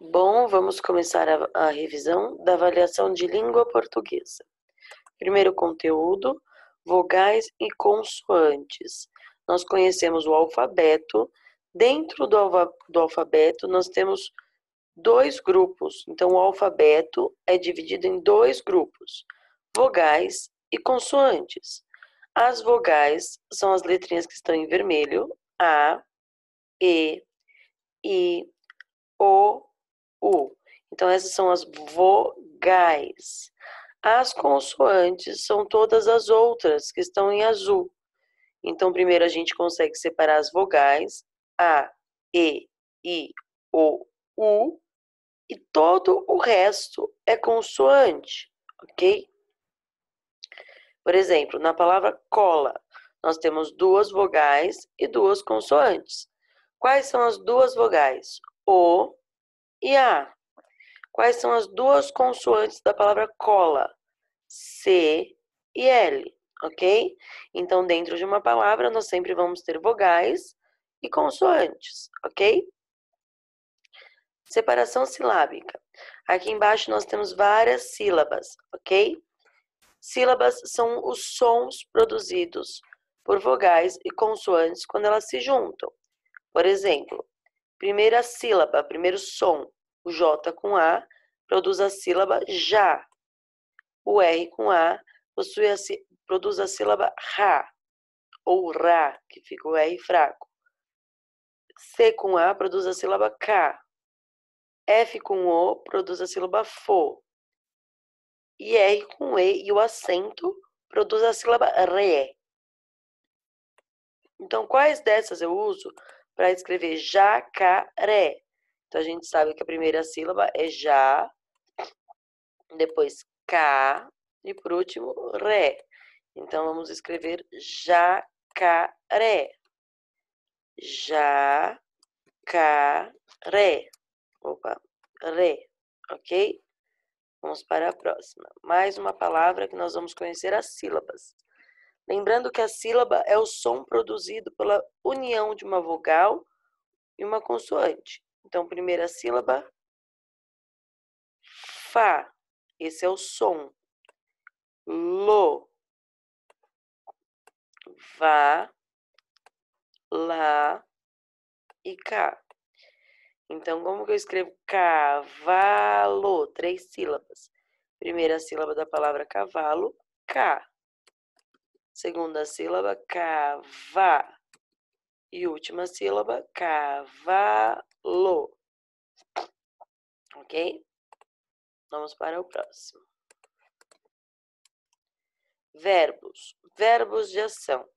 Bom, vamos começar a revisão da avaliação de língua portuguesa. Primeiro conteúdo, vogais e consoantes. Nós conhecemos o alfabeto. Dentro do alfabeto, nós temos dois grupos. Então, o alfabeto é dividido em dois grupos, vogais e consoantes. As vogais são as letrinhas que estão em vermelho, A, E, I, O, U. Então, essas são as vogais. As consoantes são todas as outras que estão em azul. Então, primeiro a gente consegue separar as vogais, A, E, I, O, U, e todo o resto é consoante, ok? Por exemplo, na palavra cola, nós temos duas vogais e duas consoantes. Quais são as duas vogais? O e A. Quais são as duas consoantes da palavra cola? C e L, ok? Então, dentro de uma palavra, nós sempre vamos ter vogais e consoantes, ok? Separação silábica. Aqui embaixo nós temos várias sílabas, ok? Sílabas são os sons produzidos por vogais e consoantes quando elas se juntam. Por exemplo, primeira sílaba, primeiro som, o J com A, produz a sílaba já. O R com A produz a sílaba ra, ou ra, que fica o R fraco. C com A produz a sílaba K. F com O produz a sílaba fo. E R com E e o acento produz a sílaba ré. Então, quais dessas eu uso para escrever jacaré? Então, a gente sabe que a primeira sílaba é já, depois K e, por último, ré. Então, vamos escrever jacaré. Jacaré. Opa, ré, ok? Vamos para a próxima. Mais uma palavra que nós vamos conhecer as sílabas. Lembrando que a sílaba é o som produzido pela união de uma vogal e uma consoante. Então, primeira sílaba, Fá. Esse é o som. Lo, Vá, Lá e Cá. Então, como que eu escrevo cavalo? 3 sílabas. Primeira sílaba da palavra cavalo, K. Segunda sílaba, cavá. E última sílaba, cavalo. Ok? Vamos para o próximo. Verbos. Verbos de ação.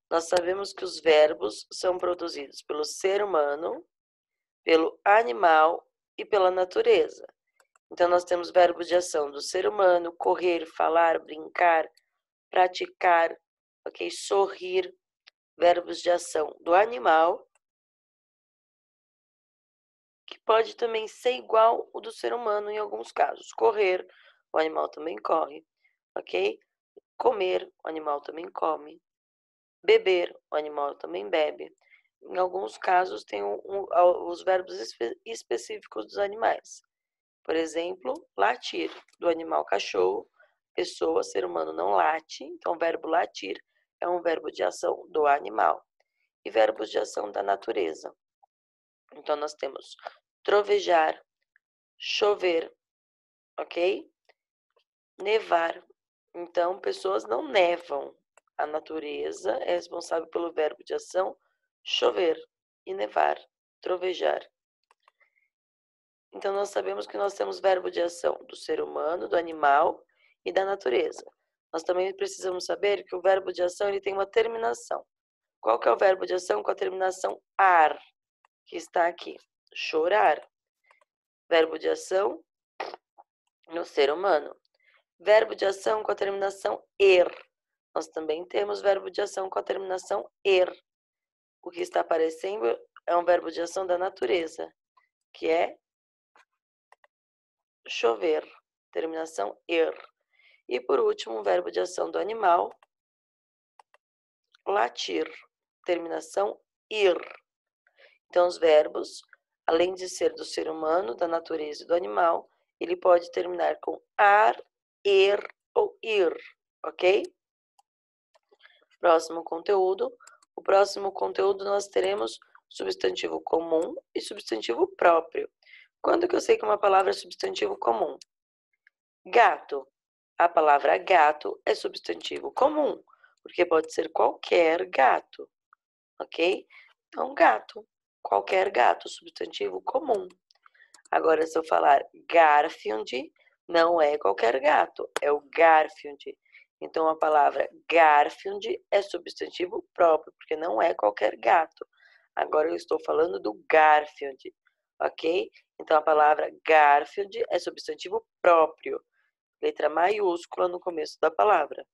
Nós sabemos que os verbos são produzidos pelo ser humano, pelo animal e pela natureza. Então, nós temos verbos de ação do ser humano, correr, falar, brincar, praticar, ok? Sorrir. Verbos de ação do animal, que pode também ser igual o do ser humano em alguns casos. Correr, o animal também corre, ok? Comer, o animal também come. Beber, o animal também bebe. Em alguns casos, tem os verbos específicos dos animais. Por exemplo, latir, do animal cachorro, pessoa, ser humano não late. Então, o verbo latir é um verbo de ação do animal. E verbos de ação da natureza. Então, nós temos trovejar, chover, ok? Nevar. Então, pessoas não nevam. A natureza é responsável pelo verbo de ação chover e nevar, trovejar. Então, nós sabemos que nós temos verbo de ação do ser humano, do animal e da natureza. Nós também precisamos saber que o verbo de ação ele tem uma terminação. Qual que é o verbo de ação com a terminação ar, que está aqui? Chorar. Verbo de ação no ser humano. Verbo de ação com a terminação er. Nós também temos verbo de ação com a terminação er. O que está aparecendo é um verbo de ação da natureza, que é chover, terminação er. E por último, um verbo de ação do animal, latir, terminação ir. Então, os verbos Além de ser do ser humano, da natureza e do animal, ele pode terminar com ar, er ou ir, ok? Próximo conteúdo. O próximo conteúdo nós teremos substantivo comum e substantivo próprio. Quando que eu sei que uma palavra é substantivo comum? Gato. A palavra gato é substantivo comum, porque pode ser qualquer gato, ok? Então, gato. Qualquer gato, substantivo comum. Agora, se eu falar Garfield, não é qualquer gato, é o Garfield. Então, a palavra Garfield é substantivo próprio, porque não é qualquer gato. Agora, eu estou falando do Garfield, ok? Então, a palavra Garfield é substantivo próprio, letra maiúscula no começo da palavra.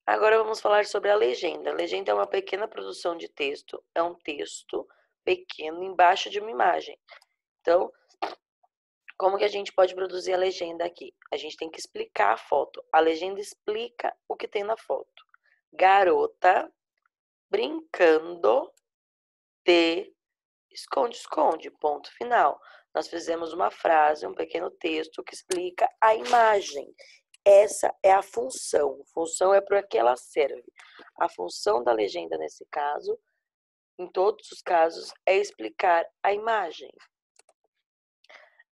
Agora vamos falar sobre a legenda. A legenda é uma pequena produção de texto, é um texto pequeno embaixo de uma imagem. Então, como que a gente pode produzir a legenda aqui? A gente tem que explicar a foto. A legenda explica o que tem na foto. Garota brincando de esconde-esconde, ponto final. Nós fizemos uma frase, um pequeno texto que explica a imagem. Essa é a função. Função é para que ela serve. A função da legenda, nesse caso, em todos os casos, é explicar a imagem.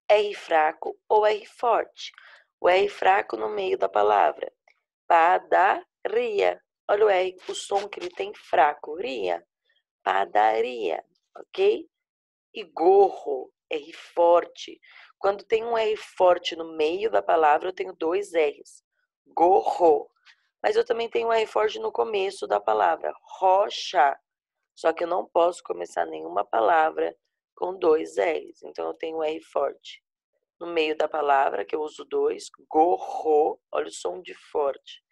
R fraco ou R forte. O R fraco no meio da palavra. Padaria. Olha o R, o som que ele tem fraco. Ria. Padaria. Ok? E gorro. R forte. Quando tem um R forte no meio da palavra, eu tenho dois R's. Gorro. Mas eu também tenho um R forte no começo da palavra. Rocha. Só que eu não posso começar nenhuma palavra com dois R's. Então, eu tenho um R forte no meio da palavra, que eu uso dois. Gorro. Olha o som de forte.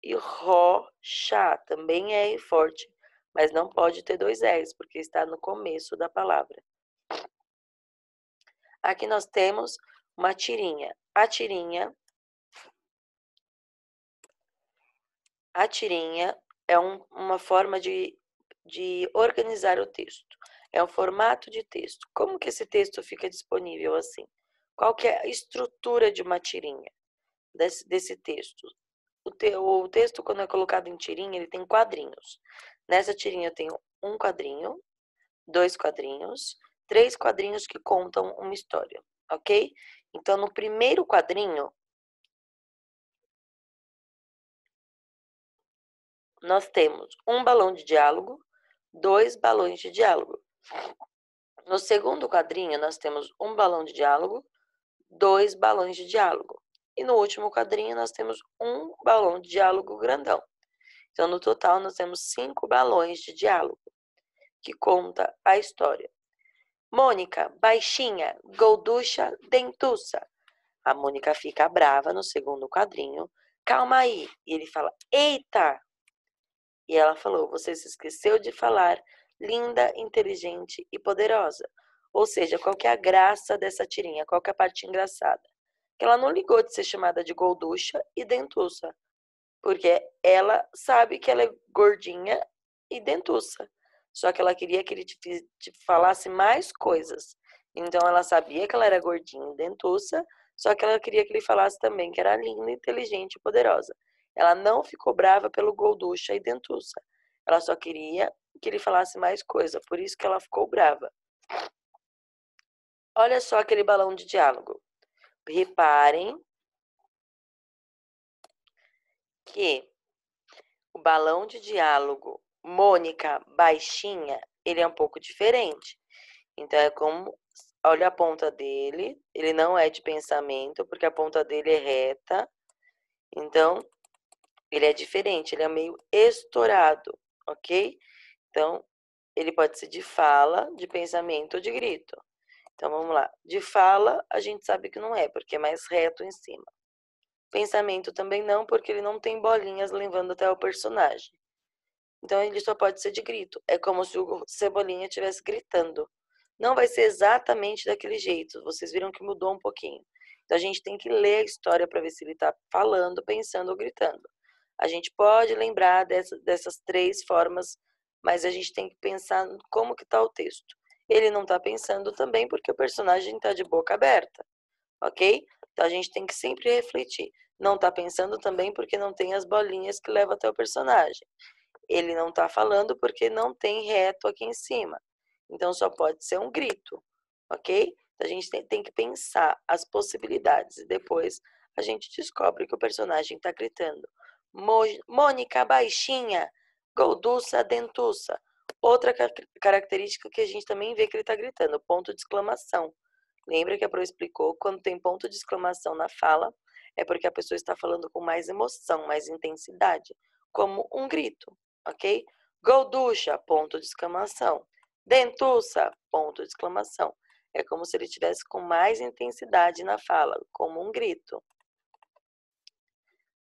E rocha também é R forte. Mas não pode ter dois R's, porque está no começo da palavra. Aqui nós temos uma tirinha. A tirinha é uma forma de organizar o texto. É um formato de texto. Como que esse texto fica disponível assim? Qual que é a estrutura de uma tirinha desse texto? O texto, quando é colocado em tirinha, ele tem quadrinhos. Nessa tirinha eu tenho um quadrinho, dois quadrinhos, três quadrinhos que contam uma história, ok? Então, no primeiro quadrinho, nós temos um balão de diálogo, dois balões de diálogo. No segundo quadrinho, nós temos um balão de diálogo, dois balões de diálogo. E no último quadrinho, nós temos um balão de diálogo grandão. Então, no total, nós temos 5 balões de diálogo, que conta a história. Mônica, baixinha, golducha, dentuça. A Mônica fica brava no segundo quadrinho. Calma aí. E ele fala, eita! E ela falou, você se esqueceu de falar linda, inteligente e poderosa. Ou seja, qual que é a graça dessa tirinha? Qual que é a parte engraçada? Que ela não ligou de ser chamada de golducha e dentuça. Porque ela sabe que ela é gordinha e dentuça. Só que ela queria que ele te falasse mais coisas. Então ela sabia que ela era gordinha e dentuça, só que ela queria que ele falasse também que era linda, inteligente e poderosa. Ela não ficou brava pelo golducha e dentuça. Ela só queria que ele falasse mais coisa, por isso que ela ficou brava. Olha só aquele balão de diálogo. Reparem que o balão de diálogo Mônica baixinha, ele é um pouco diferente. Então, é como, olha a ponta dele, ele não é de pensamento, porque a ponta dele é reta. Então, ele é diferente, ele é meio estourado, ok? Então, ele pode ser de fala, de pensamento ou de grito. Então, vamos lá. De fala, a gente sabe que não é, porque é mais reto em cima. Pensamento também não, porque ele não tem bolinhas levando até o personagem. Então, ele só pode ser de grito. É como se o Cebolinha estivesse gritando. Não vai ser exatamente daquele jeito. Vocês viram que mudou um pouquinho. Então, a gente tem que ler a história para ver se ele está falando, pensando ou gritando. A gente pode lembrar dessas 3 formas mas a gente tem que pensar como que está o texto. Ele não está pensando também porque o personagem está de boca aberta, ok? Então a gente tem que sempre refletir. Não está pensando também porque não tem as bolinhas que levam até o personagem. Ele não está falando porque não tem reto aqui em cima. Então só pode ser um grito, ok? Então a gente tem que pensar as possibilidades e depois a gente descobre que o personagem está gritando. Mônica baixinha, Golduça dentuça. Outra característica que a gente também vê que ele está gritando, ponto de exclamação. Lembra que a Pro explicou, quando tem ponto de exclamação na fala, é porque a pessoa está falando com mais emoção, mais intensidade, como um grito, ok? Golducha, ponto de exclamação. Dentuça, ponto de exclamação. É como se ele tivesse com mais intensidade na fala, como um grito.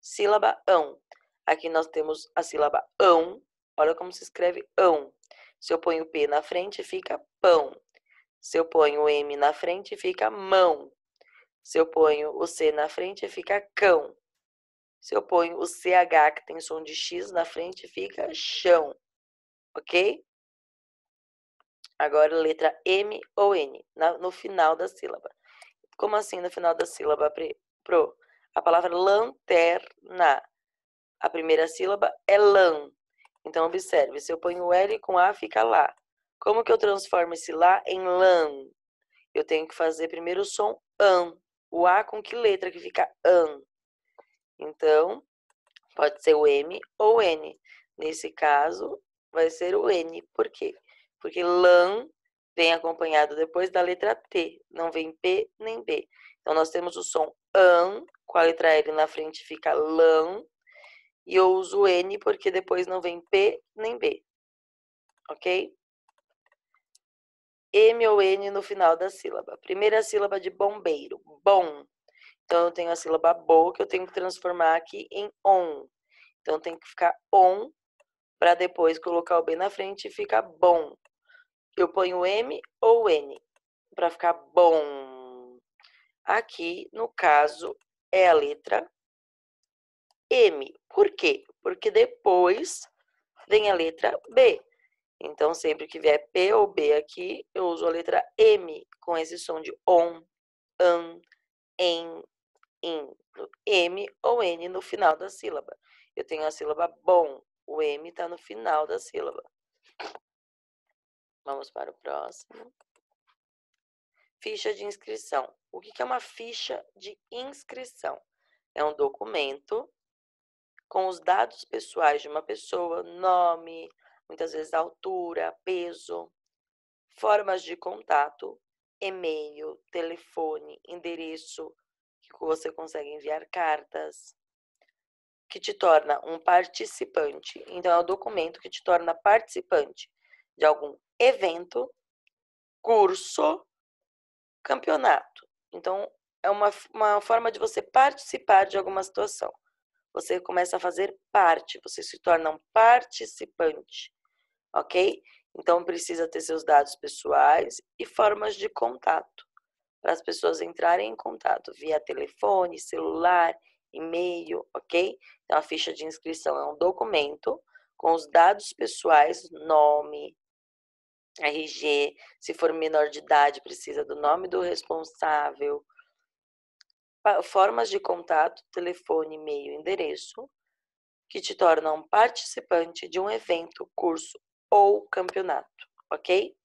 Sílaba ão. Aqui nós temos a sílaba ão. Olha como se escreve ão. Se eu ponho o P na frente, fica pão. Se eu ponho o M na frente, fica mão. Se eu ponho o C na frente, fica cão. Se eu ponho o CH, que tem som de X na frente, fica chão. Ok? Agora, letra M ou N, no final da sílaba. Como assim no final da sílaba, Pro? A palavra lanterna. A primeira sílaba é lã. Então, observe, se eu ponho o L com A, fica lá. Como que eu transformo esse lá em lã? Eu tenho que fazer primeiro o som an. O A com que letra que fica an? Então, pode ser o M ou N. Nesse caso, vai ser o N. Por quê? Porque lã vem acompanhado depois da letra T. Não vem P nem B. Então, nós temos o som an, com a letra L na frente fica lã. E eu uso o N porque depois não vem P nem B. Ok? M ou N no final da sílaba. Primeira sílaba de bombeiro. Bom. Então, eu tenho a sílaba bo, que eu tenho que transformar aqui em on. Então, tem que ficar on, para depois colocar o B na frente e fica bom. Eu ponho M ou N, para ficar bom. Aqui, no caso, é a letra M. Por quê? Porque depois vem a letra B. Então, sempre que vier P ou B aqui, eu uso a letra M, com esse som de on, an, em, in. M ou N no final da sílaba. Eu tenho a sílaba bom, o M está no final da sílaba. Vamos para o próximo. Ficha de inscrição. O que é uma ficha de inscrição? É um documento com os dados pessoais de uma pessoa, nome, muitas vezes altura, peso, formas de contato, e-mail, telefone, endereço, que você consegue enviar cartas, que te torna um participante. Então, é o documento que te torna participante de algum evento, curso, campeonato. Então, é uma forma de você participar de alguma situação. Você começa a fazer parte, você se torna um participante, ok? Então, precisa ter seus dados pessoais e formas de contato, para as pessoas entrarem em contato via telefone, celular, e-mail, ok? Então, a ficha de inscrição é um documento com os dados pessoais, nome, RG, se for menor de idade, precisa do nome do responsável, formas de contato, telefone, e-mail, endereço, que te tornam participante de um evento, curso ou campeonato, ok?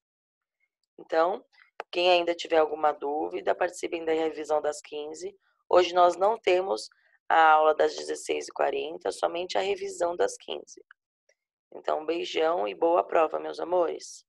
Então, quem ainda tiver alguma dúvida, participem da revisão das 15. Hoje nós não temos a aula das 16h40, somente a revisão das 15. Então, um beijão e boa prova, meus amores.